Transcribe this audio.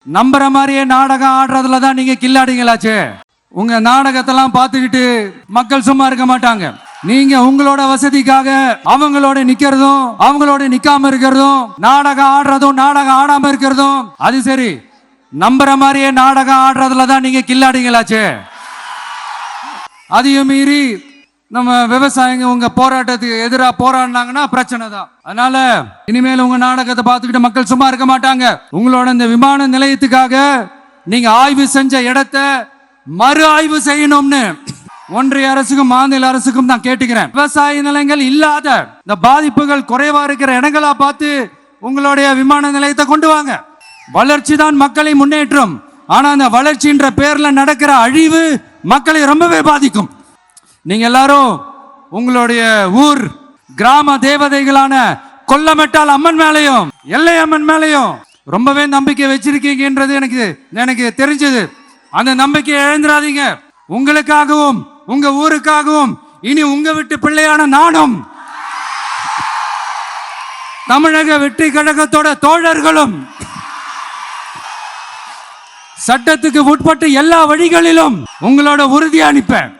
நம்புற மாதிரியே நாடகம் ஆடுறதுல தான் நீங்க கில்லாடிங்களாச்சு. உங்க நாடகத்தெல்லாம் பார்த்துக்கிட்டு மக்கள் சும்மா இருக்க மாட்டாங்க. நீங்க உங்களோட வசதிக்காக அவங்களோட நிக்கிறதும் அவங்களோட நிக்காம இருக்கிறதும், நாடகம் ஆடுறதும் நாடகம் ஆடாம இருக்கிறதும், அது சரி. நம்புற மாதிரியே நாடகம் ஆடுறதுல தான் நீங்க கில்லாடிங்களாச்சு. அதையும் மீறி நம்ம விவசாயிங்க உங்க போராட்டத்துக்கு எதிராக போராடினாங்கன்னா பிரச்சனை தான். அதனால இனிமேல் உங்க நாடகத்தை பார்த்துக்கிட்டு மக்கள் சும்மா இருக்க மாட்டாங்க. உங்களோட இந்த விமான நிலையத்துக்காக நீங்க ஆய்வு செஞ்ச இடத்தை மறு ஆய்வு செய்யணும்னு ஒன்றிய அரசுக்கும் மாநில அரசுக்கும் நான் கேட்டுக்கிறேன். விவசாய நிலங்கள் இல்லாத இந்த பாதிப்புகள் குறைவா இருக்கிற இடங்களா பார்த்து உங்களுடைய விமான நிலையத்தை கொண்டு வாங்க. வளர்ச்சி தான் மக்களை முன்னேற்றம். ஆனா அந்த வளர்ச்சின்ற பேர்ல நடக்கிற அழிவு மக்களை ரொம்பவே பாதிக்கும். நீங்க எல்லாரும் உங்களுடைய ஊர் கிராம தேவதைகளான கொல்லமெட்டால் அம்மன் மேலையும் எல்லை அம்மன் மேலையும் ரொம்பவே நம்பிக்கை வச்சிருக்கீங்கன்றது எனக்கு தெரிஞ்சது. அந்த நம்பிக்கையை இழந்துடாதீங்க. உங்களுக்காகவும் உங்க ஊருக்காகவும் இனி உங்க வீட்டு பிள்ளையான நானும் தமிழக வெற்றி கழகத்தோட தோழர்களும் சட்டத்துக்கு உட்பட்டு எல்லா வழிகளிலும் உங்களோட உறுதி அளிப்பேன்.